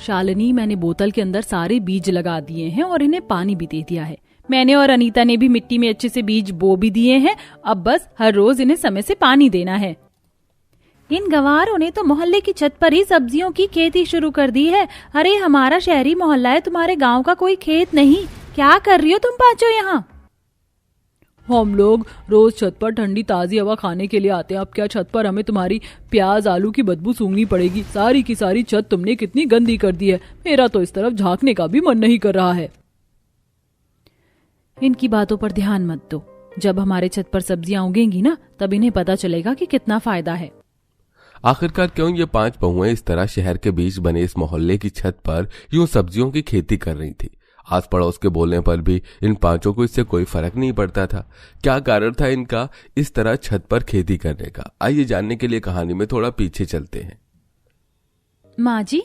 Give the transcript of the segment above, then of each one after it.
शालिनी, मैंने बोतल के अंदर सारे बीज लगा दिए हैं और इन्हें पानी भी दे दिया है। मैंने और अनीता ने भी मिट्टी में अच्छे से बीज बो भी दिए हैं। अब बस हर रोज इन्हें समय से पानी देना है। इन गंवारों ने तो मोहल्ले की छत पर ही सब्जियों की खेती शुरू कर दी है। अरे हमारा शहरी मोहल्ला है, तुम्हारे गांव का कोई खेत नहीं। क्या कर रही हो तुम पांचों यहाँ? हम लोग रोज छत पर ठंडी ताजी हवा खाने के लिए आते हैं। अब क्या छत पर हमें तुम्हारी प्याज आलू की बदबू सूंघनी पड़ेगी? सारी की सारी छत तुमने कितनी गंदी कर दी है। मेरा तो इस तरफ झांकने का भी मन नहीं कर रहा है। इनकी बातों पर ध्यान मत दो। जब हमारे छत पर सब्जियां उगेंगी ना, तब इन्हें पता चलेगा कि कितना फायदा है। आखिरकार क्यों ये 5 बहुएं इस तरह शहर के बीच बने इस मोहल्ले की छत पर यूं सब्जियों की खेती कर रही थी? आस पड़ोस के बोलने पर भी इन 5 को इससे कोई फर्क नहीं पड़ता था। क्या कारण था इनका इस तरह छत पर खेती करने का? आइए जानने के लिए कहानी में थोड़ा पीछे चलते हैं। माँ जी,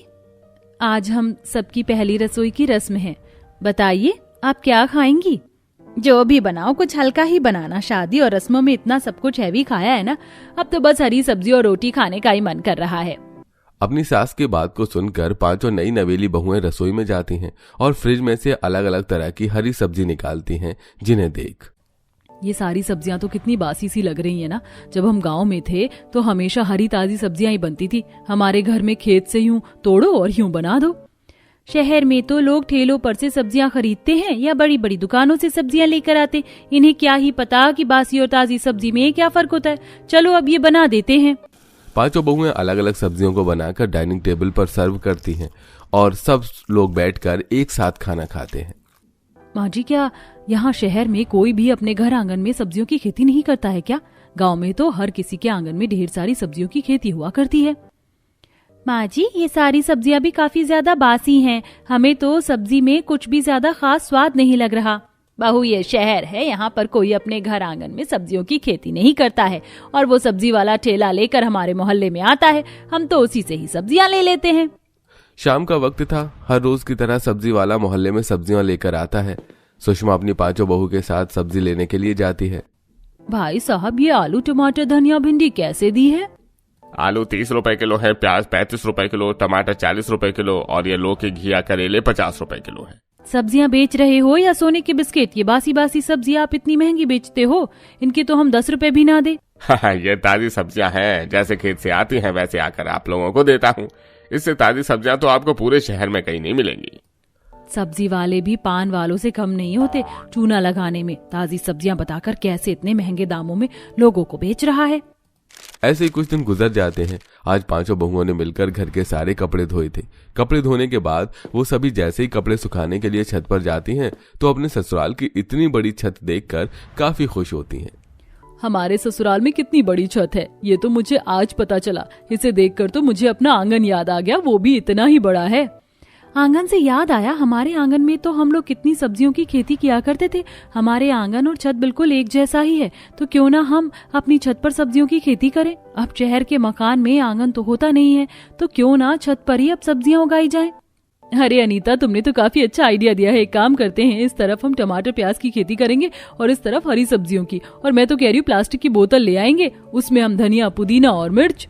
आज हम सबकी पहली रसोई की रस्म है। बताइए आप क्या खाएंगी? जो भी बनाओ कुछ हल्का ही बनाना। शादी और रस्मों में इतना सब कुछ हैवी खाया है ना, अब तो बस हरी सब्जी और रोटी खाने का ही मन कर रहा है। अपनी सास की बात को सुनकर 5 नई नवेली बहुएं रसोई में जाती हैं और फ्रिज में से अलग अलग तरह की हरी सब्जी निकालती हैं, जिन्हें देख ये सारी सब्जियां तो कितनी बासी सी लग रही है ना। जब हम गांव में थे तो हमेशा हरी ताजी सब्जियां ही बनती थी। हमारे घर में खेत से यूं तोड़ो और यूं बना दो। शहर में तो लोग ठेलों पर से सब्जियां खरीदते हैं या बड़ी बड़ी दुकानों से सब्जियां लेकर आते। इन्हें क्या ही पता कि बासी और ताजी सब्जी में क्या फर्क होता है। चलो अब ये बना देते हैं। 5 बहुएं अलग अलग सब्जियों को बनाकर डाइनिंग टेबल पर सर्व करती हैं और सब लोग बैठकर एक साथ खाना खाते हैं। माँ जी, क्या यहाँ शहर में कोई भी अपने घर आंगन में सब्जियों की खेती नहीं करता है क्या? गांव में तो हर किसी के आंगन में ढेर सारी सब्जियों की खेती हुआ करती है। माँ जी, ये सारी सब्जियां भी काफी ज्यादा बासी हैं। हमें तो सब्जी में कुछ भी ज्यादा खास स्वाद नहीं लग रहा। बहू, ये शहर है, यहाँ पर कोई अपने घर आंगन में सब्जियों की खेती नहीं करता है। और वो सब्जी वाला ठेला लेकर हमारे मोहल्ले में आता है, हम तो उसी से ही सब्जियां ले लेते हैं। शाम का वक्त था। हर रोज की तरह सब्जी वाला मोहल्ले में सब्जियां लेकर आता है। सुषमा अपनी 5 बहू के साथ सब्जी लेने के लिए जाती है। भाई साहब, ये आलू टमाटर धनिया भिंडी कैसे दी है? आलू 30 रुपए किलो है, प्याज 35 रुपए किलो, टमाटर 40 रुपए किलो और ये लौकी घिया करेले 50 रुपए किलो है। सब्जियां बेच रहे हो या सोने के बिस्किट? ये बासी बासी सब्जियां आप इतनी महंगी बेचते हो, इनके तो हम 10 रुपए भी ना दे। ये ताजी सब्जियां हैं, जैसे खेत से आती हैं वैसे आकर आप लोगों को देता हूँ। इससे ताजी सब्जियां तो आपको पूरे शहर में कहीं नहीं मिलेंगी। सब्जी वाले भी पान वालों से कम नहीं होते चूना लगाने में। ताजी सब्जियां बताकर कैसे इतने महंगे दामों में लोगों को बेच रहा है। ऐसे ही कुछ दिन गुजर जाते हैं। आज 5 बहुओं ने मिलकर घर के सारे कपड़े धोए थे। कपड़े धोने के बाद वो सभी जैसे ही कपड़े सुखाने के लिए छत पर जाती हैं तो अपने ससुराल की इतनी बड़ी छत देखकर काफी खुश होती हैं। हमारे ससुराल में कितनी बड़ी छत है, ये तो मुझे आज पता चला। इसे देखकर तो मुझे अपना आंगन याद आ गया, वो भी इतना ही बड़ा है। आंगन से याद आया, हमारे आंगन में तो हम लोग कितनी सब्जियों की खेती किया करते थे। हमारे आंगन और छत बिल्कुल एक जैसा ही है, तो क्यों ना हम अपनी छत पर सब्जियों की खेती करें। अब शहर के मकान में आंगन तो होता नहीं है, तो क्यों ना छत पर ही अब सब्जियां उगाई जाएं। अरे अनीता, तुमने तो काफी अच्छा आइडिया दिया है। एक काम करते हैं, इस तरफ हम टमाटर प्याज की खेती करेंगे और इस तरफ हरी सब्जियों की। और मैं तो कह रही हूँ प्लास्टिक की बोतल ले आएंगे, उसमें हम धनिया पुदीना और मिर्च।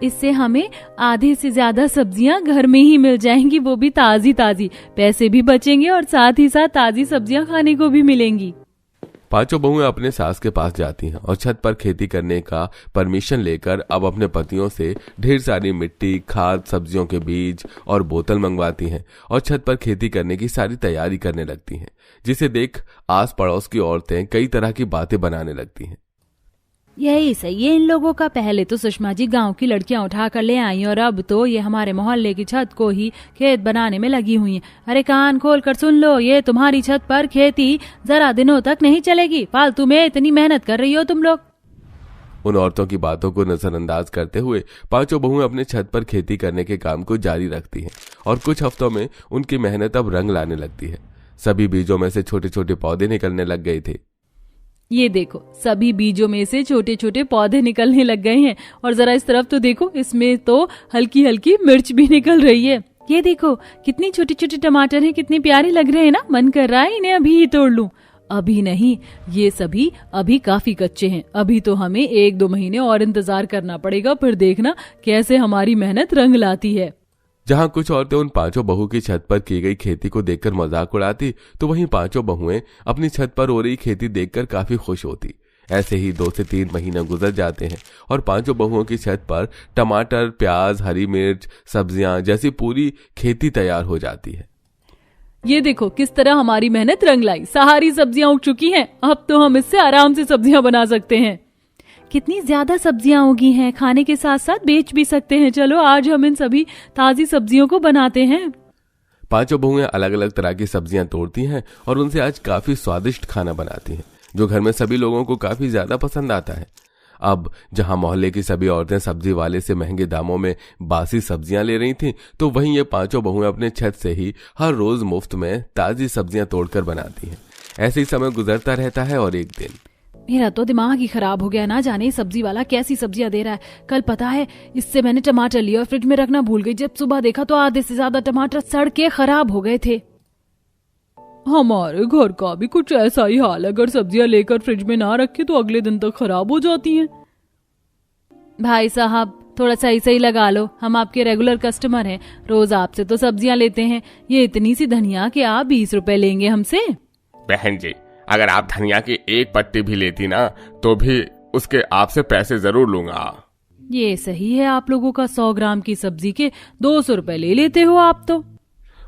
इससे हमें आधे से ज्यादा सब्जियां घर में ही मिल जाएंगी, वो भी ताजी ताजी। पैसे भी बचेंगे और साथ ही साथ ताजी सब्जियां खाने को भी मिलेंगी। 5 बहुएं अपने सास के पास जाती हैं और छत पर खेती करने का परमिशन लेकर अब अपने पतियों से ढेर सारी मिट्टी, खाद, सब्जियों के बीज और बोतल मंगवाती हैं और छत पर खेती करने की सारी तैयारी करने लगती हैं, जिसे देख आस पड़ोस की औरतें कई तरह की बातें बनाने लगती हैं। यही सही है इन लोगों का। पहले तो सुषमा जी गांव की लड़कियां उठा कर ले आई और अब तो ये हमारे मोहल्ले की छत को ही खेत बनाने में लगी हुई हैं। अरे कान खोल कर सुन लो, ये तुम्हारी छत पर खेती जरा दिनों तक नहीं चलेगी। फालतू में इतनी मेहनत कर रही हो तुम लोग। उन औरतों की बातों को नजरअंदाज करते हुए 5 बहुएं अपने छत पर खेती करने के काम को जारी रखती हैं और कुछ हफ्तों में उनकी मेहनत अब रंग लाने लगती है। सभी बीजों में से छोटे छोटे पौधे निकलने लग गए थे। ये देखो, सभी बीजों में से छोटे छोटे पौधे निकलने लग गए हैं। और जरा इस तरफ तो देखो, इसमें तो हल्की हल्की मिर्च भी निकल रही है। ये देखो कितनी छोटे छोटे टमाटर हैं, कितने प्यारे लग रहे हैं ना। मन कर रहा है इन्हें अभी ही तोड़ लूं। अभी नहीं, ये सभी अभी काफी कच्चे हैं। अभी तो हमें 1-2 महीने और इंतजार करना पड़ेगा, फिर देखना कैसे हमारी मेहनत रंग लाती है। जहां कुछ औरतें उन पांचों बहू की छत पर की गई खेती को देखकर मजाक उड़ाती, तो वहीं पांचों बहुएं अपनी छत पर हो रही खेती देखकर काफी खुश होती। ऐसे ही 2 से 3 महीने गुजर जाते हैं और पांचों बहुओं की छत पर टमाटर, प्याज, हरी मिर्च, सब्जियां जैसी पूरी खेती तैयार हो जाती है। ये देखो किस तरह हमारी मेहनत रंग लाई, सारी सब्जियां उग चुकी हैं। अब तो हम इससे आराम से सब्जियां बना सकते हैं। कितनी ज्यादा सब्जियां उगी हैं, खाने के साथ साथ बेच भी सकते हैं। चलो आज हम इन सभी ताजी सब्जियों को बनाते हैं। पांचों बहुएं अलग अलग तरह की सब्जियां तोड़ती हैं और उनसे आज काफी स्वादिष्ट खाना बनाती हैं, जो घर में सभी लोगों को काफी ज्यादा पसंद आता है। अब जहां मोहल्ले की सभी औरतें सब्जी वाले से महंगे दामों में बासी सब्जियां ले रही थीं, तो वहीं ये पांचों बहुएं अपने छत से ही हर रोज मुफ्त में ताजी सब्जियां तोड़कर बनाती हैं। ऐसे ही समय गुजरता रहता है और एक दिन मेरा तो दिमाग ही खराब हो गया। ना जाने सब्जी वाला कैसी सब्जियां दे रहा है। कल पता है इससे मैंने टमाटर लिए और फ्रिज में रखना भूल गई। जब सुबह देखा तो आधे से ज्यादा टमाटर सड़ के खराब हो गए थे। हमारे घर का भी कुछ ऐसा ही हाल। अगर सब्जियां लेकर फ्रिज में ना रखे तो अगले दिन तक खराब हो जाती हैं। भाई साहब थोड़ा सही लगा लो, हम आपके रेगुलर कस्टमर हैं, रोज आपसे तो सब्जियां लेते हैं। ये इतनी सी धनिया के आप 20 रुपए लेंगे हमसे? बहन जी, अगर आप धनिया की एक पत्ती भी लेती ना तो भी उसके आपसे पैसे जरूर लूंगा। ये सही है, आप लोगों का 100 ग्राम की सब्जी के 200 रुपए ले लेते हो आप तो।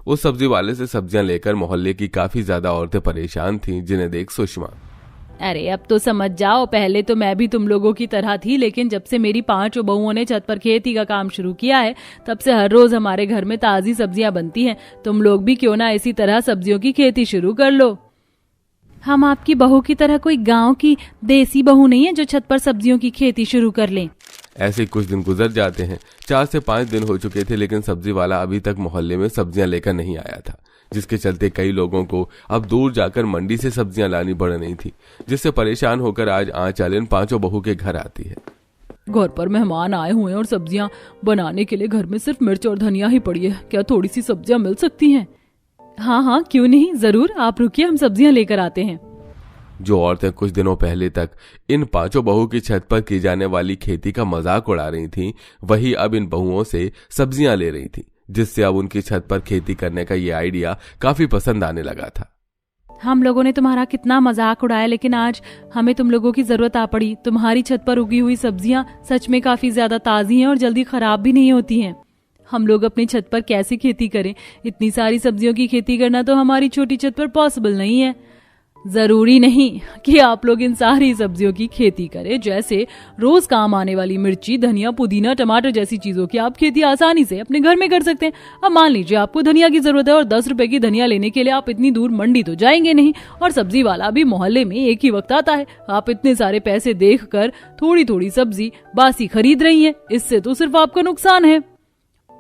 उस सब्जी वाले से सब्जियां लेकर मोहल्ले की काफी ज्यादा औरतें परेशान थीं, जिन्हें देख सुषमा, अरे अब तो समझ जाओ, पहले तो मैं भी तुम लोगों की तरह थी, लेकिन जब से मेरी 5 बहुओं ने छत पर खेती का काम शुरू किया है, तब से हर रोज हमारे घर में ताजी सब्जियां बनती हैं। तुम लोग भी क्यों ना इसी तरह सब्जियों की खेती शुरू कर लो। हम आपकी बहू की तरह कोई गांव की देसी बहू नहीं है जो छत पर सब्जियों की खेती शुरू कर लें। ऐसे कुछ दिन गुजर जाते हैं। 4 से 5 दिन हो चुके थे, लेकिन सब्जी वाला अभी तक मोहल्ले में सब्जियां लेकर नहीं आया था, जिसके चलते कई लोगों को अब दूर जाकर मंडी से सब्जियां लानी पड़ रही थी, जिससे परेशान होकर आज आंचल इन पांचों बहू के घर आती है। घर पर मेहमान आए हुए हैं और सब्जियां बनाने के लिए घर में सिर्फ मिर्च और धनिया ही पड़ी है। क्या थोड़ी सी सब्जियां मिल सकती हैं? हाँ क्यों नहीं, जरूर, आप रुकिए, हम सब्जियां लेकर आते हैं। जो औरतें कुछ दिनों पहले तक इन पांचों बहू की छत पर की जाने वाली खेती का मजाक उड़ा रही थीं, वही अब इन बहुओं से सब्जियां ले रही थीं, जिससे अब उनकी छत पर खेती करने का ये आइडिया काफी पसंद आने लगा था। हम लोगों ने तुम्हारा कितना मजाक उड़ाया, लेकिन आज हमें तुम लोगों की जरूरत आ पड़ी। तुम्हारी छत पर उगी हुई सब्जियां सच में काफी ज्यादा ताजी हैं और जल्दी खराब भी नहीं होती हैं। हम लोग अपनी छत पर कैसे खेती करें? इतनी सारी सब्जियों की खेती करना तो हमारी छोटी छत पर पॉसिबल नहीं है। जरूरी नहीं कि आप लोग इन सारी सब्जियों की खेती करें। जैसे रोज काम आने वाली मिर्ची, धनिया, पुदीना, टमाटर जैसी चीजों की आप खेती आसानी से अपने घर में कर सकते हैं। अब मान लीजिए आपको धनिया की जरूरत है और 10 रुपए की धनिया लेने के लिए आप इतनी दूर मंडी तो जाएंगे नहीं, और सब्जी वाला भी मोहल्ले में एक ही वक्त आता है। आप इतने सारे पैसे देखकर थोड़ी थोड़ी सब्जी बासी खरीद रही हैं, इससे तो सिर्फ आपका नुकसान है।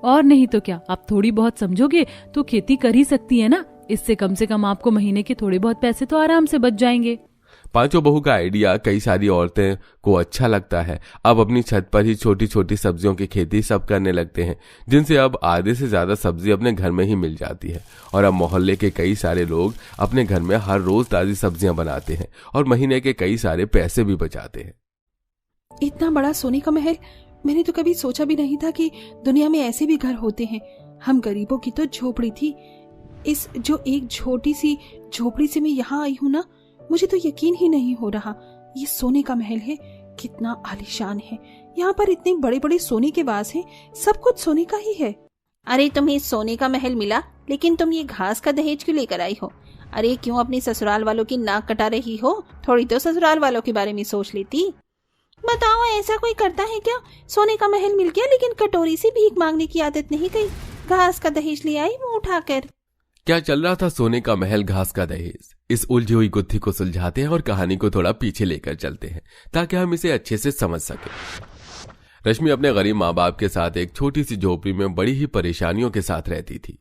और नहीं तो क्या, आप थोड़ी बहुत समझोगे तो खेती कर ही सकती है ना। इससे कम से कम आपको महीने के थोड़े बहुत पैसे तो आराम से बच जाएंगे। पांचों बहू का आइडिया कई सारी औरतें को अच्छा लगता है। अब अपनी छत पर ही छोटी छोटी सब्जियों की खेती सब करने लगते हैं, जिनसे अब आधे से ज्यादा सब्जी अपने घर में ही मिल जाती है। और अब मोहल्ले के कई सारे लोग अपने घर में हर रोज ताजी सब्जियां बनाते हैं और महीने के कई सारे पैसे भी बचाते हैं। इतना बड़ा सोने का महल, मैंने तो कभी सोचा भी नहीं था कि दुनिया में ऐसे भी घर होते हैं। हम गरीबों की तो झोपड़ी थी। इस जो एक छोटी सी झोपड़ी से मैं यहाँ आई हूँ ना, मुझे तो यकीन ही नहीं हो रहा ये सोने का महल है। कितना आलीशान है। यहाँ पर इतने बड़े बड़े सोने के वास हैं, सब कुछ सोने का ही है। अरे तुम्हें सोने का महल मिला, लेकिन तुम ये घास का दहेज क्यों लेकर आई हो? अरे क्यों अपनी ससुराल वालों की नाक कटा रही हो? थोड़ी तो ससुराल वालों के बारे में सोच लेती। बताओ, ऐसा कोई करता है क्या? सोने का महल मिल गया, लेकिन कटोरी से भीख मांगने की आदत नहीं गई। घास का दहेज ले आई मुंह उठाकर। क्या चल रहा था सोने का महल घास का दहेज? इस उलझी हुई गुत्थी को सुलझाते हैं और कहानी को थोड़ा पीछे लेकर चलते हैं, ताकि हम इसे अच्छे से समझ सकें। रश्मि अपने गरीब माँ बाप के साथ एक छोटी सी झोपड़ी में बड़ी ही परेशानियों के साथ रहती थी।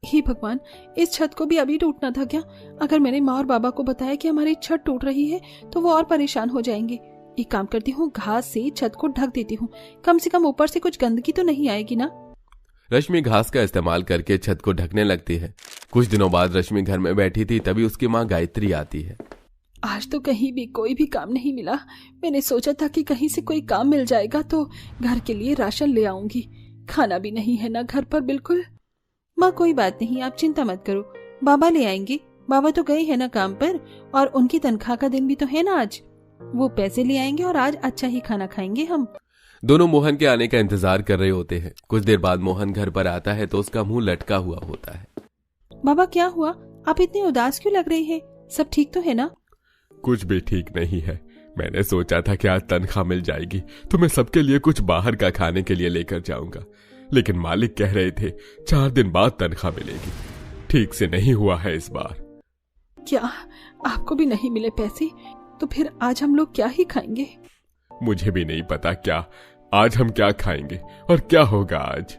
हे भगवान, इस छत को भी अभी टूटना था क्या? अगर मैंने माँ और बाबा को बताया कि हमारी छत टूट रही है तो वो और परेशान हो जाएंगे। एक काम करती हूँ, घास से छत को ढक देती हूँ, कम से कम ऊपर से कुछ गंदगी तो नहीं आएगी ना। रश्मि घास का इस्तेमाल करके छत को ढकने लगती है। कुछ दिनों बाद रश्मि घर में बैठी थी, तभी उसकी माँ गायत्री आती है। आज तो कहीं भी कोई भी काम नहीं मिला। मैंने सोचा था कि कहीं से कोई काम मिल जाएगा तो घर के लिए राशन ले आऊंगी। खाना भी नहीं है ना घर पर बिल्कुल। माँ कोई बात नहीं, आप चिंता मत करो, बाबा ले आएंगे। बाबा तो गए हैं ना काम पर, और उनकी तनख्वाह का दिन भी तो है ना आज। वो पैसे ले आएंगे और आज अच्छा ही खाना खाएंगे हम। दोनों मोहन के आने का इंतजार कर रहे होते हैं। कुछ देर बाद मोहन घर पर आता है तो उसका मुंह लटका हुआ होता है। बाबा क्या हुआ, आप इतने उदास क्यों लग रहे हैं? सब ठीक तो है ना? कुछ भी ठीक नहीं है। मैंने सोचा था कि आज तनख्वाह मिल जाएगी तो मैं सबके लिए कुछ बाहर का खाने के लिए लेकर जाऊंगा, लेकिन मालिक कह रहे थे 4 दिन बाद तनख्वाह मिलेगी। ठीक से नहीं हुआ है इस बार। क्या आपको भी नहीं मिले पैसे? तो फिर आज हम लोग क्या ही खाएंगे? मुझे भी नहीं पता आज हम क्या खाएंगे और क्या होगा आज।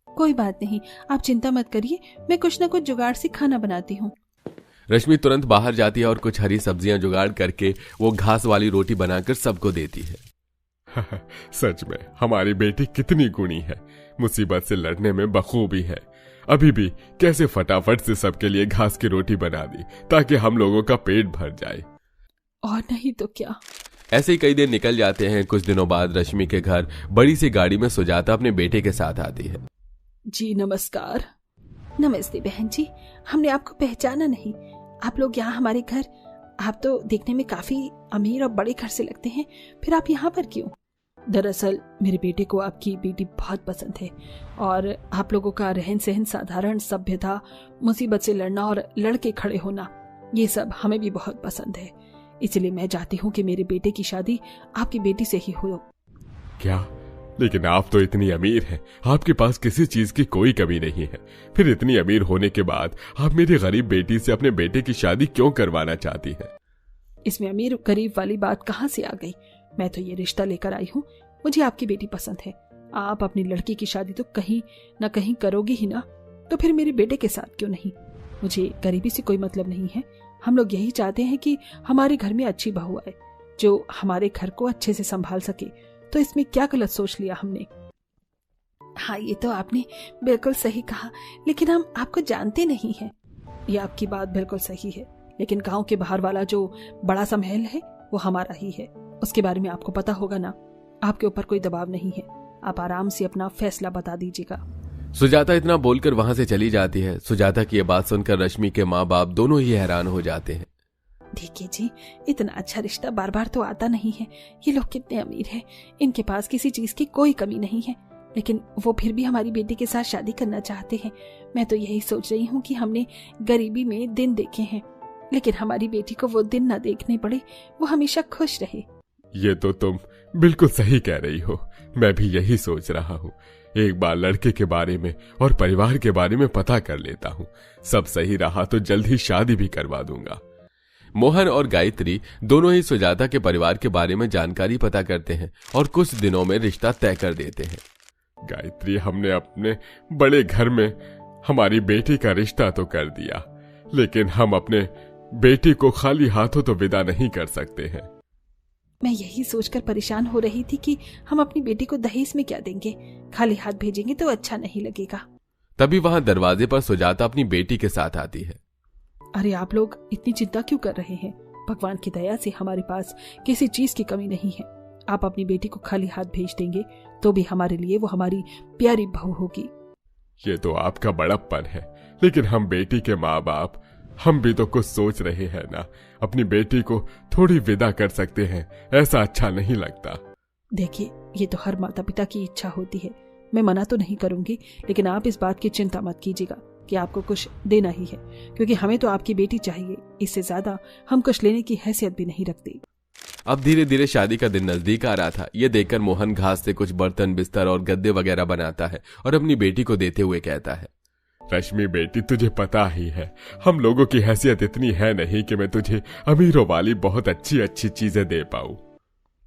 कोई बात नहीं, आप चिंता मत करिए, मैं कुछ न कुछ जुगाड़ से खाना बनाती हूँ। रश्मि तुरंत बाहर जाती है और कुछ हरी सब्जियां जुगाड़ करके वो घास वाली रोटी बनाकर सबको देती है। सच में हमारी बेटी कितनी गुणी है, मुसीबत से लड़ने में बखूबी है। अभी भी कैसे फटाफट से सबके लिए घास की रोटी बना दी ताकि हम लोगों का पेट भर जाए। और नहीं तो क्या। ऐसे ही कई दिन निकल जाते हैं। कुछ दिनों बाद रश्मि के घर बड़ी सी गाड़ी में सुजाता अपने बेटे के साथ आती है। जी नमस्कार। नमस्ते बहन जी, हमने आपको पहचाना नहीं। आप लोग यहाँ हमारे घर, आप तो देखने में काफी अमीर और बड़े घर से लगते हैं, फिर आप यहाँ पर क्यों? दरअसल मेरे बेटे को आपकी बेटी बहुत पसंद है, और आप लोगों का रहन सहन, साधारण सभ्यता, मुसीबत से लड़ना और लड़के खड़े होना, ये सब हमें भी बहुत पसंद है। इसलिए मैं चाहती हूँ कि मेरे बेटे की शादी आपकी बेटी से ही हो। क्या? लेकिन आप तो इतनी अमीर हैं, आपके पास किसी चीज की कोई कमी नहीं है। फिर इतनी अमीर होने के बाद आप मेरी गरीब बेटी से अपने बेटे की शादी क्यों करवाना चाहती हैं? इसमें अमीर गरीब वाली बात कहाँ से आ गई? मैं तो ये रिश्ता लेकर आई हूँ। मुझे आपकी बेटी पसंद है। आप अपनी लड़की की शादी तो कहीं न कहीं करोगे ही ना, तो फिर मेरे बेटे के साथ क्यों नहीं? मुझे गरीबी से कोई मतलब नहीं है। हम लोग यही चाहते हैं कि हमारे घर में अच्छी बहू आए जो हमारे घर को अच्छे से संभाल सके। तो इसमें क्या गलत सोच लिया हमने? हाँ, ये तो आपने बिल्कुल सही कहा, लेकिन हम आपको जानते नहीं हैं। ये आपकी बात बिल्कुल सही है, लेकिन गांव के बाहर वाला जो बड़ा सा महल है वो हमारा ही है। उसके बारे में आपको पता होगा ना। आपके ऊपर कोई दबाव नहीं है, आप आराम से अपना फैसला बता दीजिएगा। सुजाता इतना बोलकर वहां से चली जाती है। सुजाता की ये बात सुनकर रश्मि के माँ बाप दोनों ही हैरान हो जाते हैं। देखिए जी, इतना अच्छा रिश्ता बार बार तो आता नहीं है। ये लोग कितने अमीर हैं, इनके पास किसी चीज की कोई कमी नहीं है, लेकिन वो फिर भी हमारी बेटी के साथ शादी करना चाहते हैं। मैं तो यही सोच रही हूँ कि हमने गरीबी में दिन देखे हैं, लेकिन हमारी बेटी को वो दिन न देखने पड़े, वो हमेशा खुश रहे। ये तो तुम बिल्कुल सही कह रही हो। मैं भी यही सोच रहा हूँ। एक बार लड़के के बारे में और परिवार के बारे में पता कर लेता हूँ। सब सही रहा तो जल्द ही शादी भी करवा दूंगा। मोहन और गायत्री दोनों ही सुजाता के परिवार के बारे में जानकारी पता करते हैं और कुछ दिनों में रिश्ता तय कर देते हैं। गायत्री, हमने अपने बड़े घर में हमारी बेटी का रिश्ता तो कर दिया, लेकिन हम अपने बेटी को खाली हाथों तो विदा नहीं कर सकते हैं। मैं यही सोचकर परेशान हो रही थी कि हम अपनी बेटी को दहेज में क्या देंगे। खाली हाथ भेजेंगे तो अच्छा नहीं लगेगा। तभी वहां दरवाजे पर सुजाता अपनी बेटी के साथ आती है। अरे आप लोग इतनी चिंता क्यों कर रहे हैं? भगवान की दया से हमारे पास किसी चीज की कमी नहीं है। आप अपनी बेटी को खाली हाथ भेज देंगे तो भी हमारे लिए वो हमारी प्यारी बहू होगी। ये तो आपका बड़प्पन है, लेकिन हम बेटी के माँ बाप, हम भी तो कुछ सोच रहे हैं ना। अपनी बेटी को थोड़ी विदा कर सकते हैं, ऐसा अच्छा नहीं लगता। देखिए, ये तो हर माता पिता की इच्छा होती है, मैं मना तो नहीं करूंगी, लेकिन आप इस बात की चिंता मत कीजिएगा कि आपको कुछ देना ही है, क्योंकि हमें तो आपकी बेटी चाहिए। इससे ज्यादा हम कुछ लेने की हैसियत भी नहीं रखते। अब धीरे धीरे शादी का दिन नजदीक आ रहा था। ये देखकर मोहन घास से कुछ बर्तन, बिस्तर और गद्दे वगैरह बनाता है और अपनी बेटी को देते हुए कहता है, रश्मि बेटी, तुझे पता ही है हम लोगों की हैसियत इतनी है नहीं कि मैं तुझे अमीरों वाली बहुत अच्छी अच्छी चीजें दे पाऊं।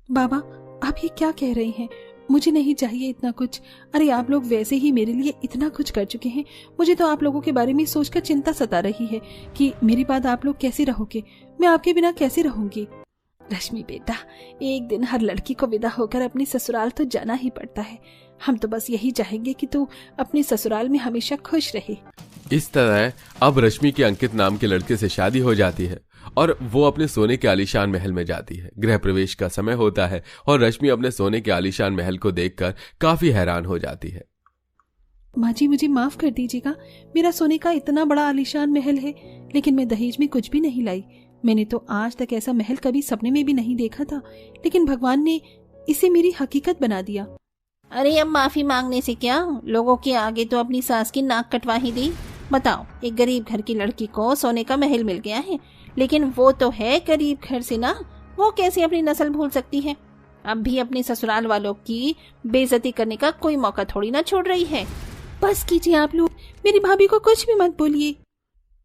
बाबा, आप ये क्या कह रहे हैं? मुझे नहीं चाहिए इतना कुछ। अरे आप लोग वैसे ही मेरे लिए इतना कुछ कर चुके हैं। मुझे तो आप लोगों के बारे में सोचकर चिंता सता रही है कि मेरी बात आप लोग कैसे रहोगे, मैं आपके बिना कैसे रहूंगी। रश्मि बेटा, एक दिन हर लड़की को विदा होकर अपनी ससुराल तो जाना ही पड़ता है। हम तो बस यही चाहेंगे कि तू अपने ससुराल में हमेशा खुश रहे। इस तरह अब रश्मि की अंकित नाम के लड़के से शादी हो जाती है और वो अपने सोने के आलीशान महल में जाती है। गृह प्रवेश का समय होता है और रश्मि अपने सोने के आलीशान महल को देखकर काफी हैरान हो जाती है। माँ जी मुझे माफ कर दीजिएगा, मेरा सोने का इतना बड़ा आलीशान महल है, लेकिन मैं दहेज में कुछ भी नहीं लाई। मैंने तो आज तक ऐसा महल कभी सपने में भी नहीं देखा था, लेकिन भगवान ने इसे मेरी हकीकत बना दिया। अरे अब माफी मांगने से क्या, लोगों के आगे तो अपनी सास की नाक कटवा ही दी। बताओ, एक गरीब घर की लड़की को सोने का महल मिल गया है, लेकिन वो तो है गरीब घर से ना, वो कैसे अपनी नस्ल भूल सकती है। अब भी अपने ससुराल वालों की बेइज्जती करने का कोई मौका थोड़ी ना छोड़ रही है। बस कीजिए आप लोग, मेरी भाभी को कुछ भी मत बोलिए।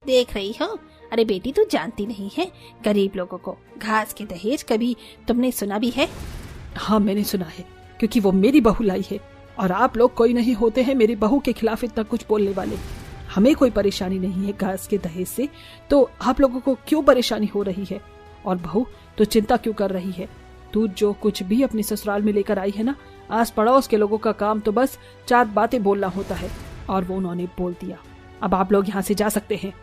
देख रही हो, अरे बेटी तू जानती नहीं है, गरीब लोगों को घास के दहेज कभी तुमने सुना भी है? हाँ मैंने सुना है, क्योंकि वो मेरी बहू लाई है, और आप लोग कोई नहीं होते हैं मेरी बहू के खिलाफ इतना कुछ बोलने वाले। हमें कोई परेशानी नहीं है घास के दहेज से, तो आप लोगों को क्यों परेशानी हो रही है? और बहू तो चिंता क्यों कर रही है? तू जो कुछ भी अपने ससुराल में लेकर आई है ना, आस पड़ोस के लोगों का काम तो बस 4 बातें बोलना होता है, और वो उन्होंने बोल दिया। अब आप लोग यहाँ से जा सकते हैं।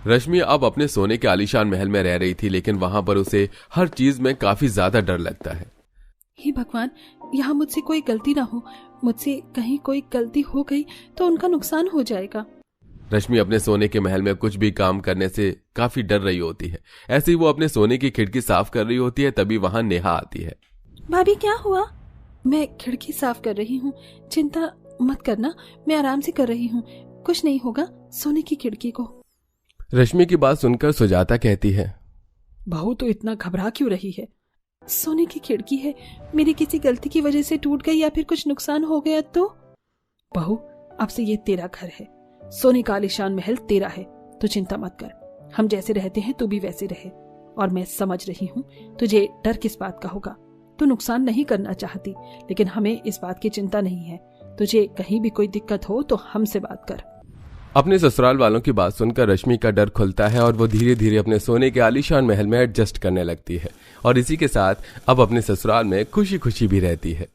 रश्मि अब अपने सोने के आलीशान महल में रह रही थी, लेकिन वहां पर उसे हर चीज में काफी ज्यादा डर लगता है। हे भगवान, यहाँ मुझसे कोई गलती ना हो, मुझसे कहीं कोई गलती हो गई तो उनका नुकसान हो जाएगा। रश्मि अपने सोने के महल में कुछ भी काम करने से काफी डर रही होती है। ऐसे ही वो अपने सोने की खिड़की साफ कर रही होती है, तभी वहां नेहा आती है। भाभी क्या हुआ? मैं खिड़की साफ कर रही हूँ, चिंता मत करना, मैं आराम से कर रही हूँ, कुछ नहीं होगा सोने की खिड़की को। रश्मि की बात सुनकर सुजाता कहती है, बहू तो इतना घबरा क्यों रही है? सोने की खिड़की है, मेरी किसी गलती की वजह से टूट गई या फिर कुछ नुकसान हो गया तो? बहू अब से ये तेरा घर है, सोने का आलीशान महल तेरा है, तो चिंता मत कर, हम जैसे रहते हैं तू भी वैसे रहे। और मैं समझ रही हूँ तुझे डर किस बात का होगा, तू नुकसान नहीं करना चाहती, लेकिन हमें इस बात की चिंता नहीं है। तुझे कहीं भी कोई दिक्कत हो तो हमसे बात कर। अपने ससुराल वालों की बात सुनकर रश्मि का डर खुलता है और वो धीरे धीरे अपने सोने के आलीशान महल में एडजस्ट करने लगती है, और इसी के साथ अब अपने ससुराल में खुशी खुशी भी रहती है।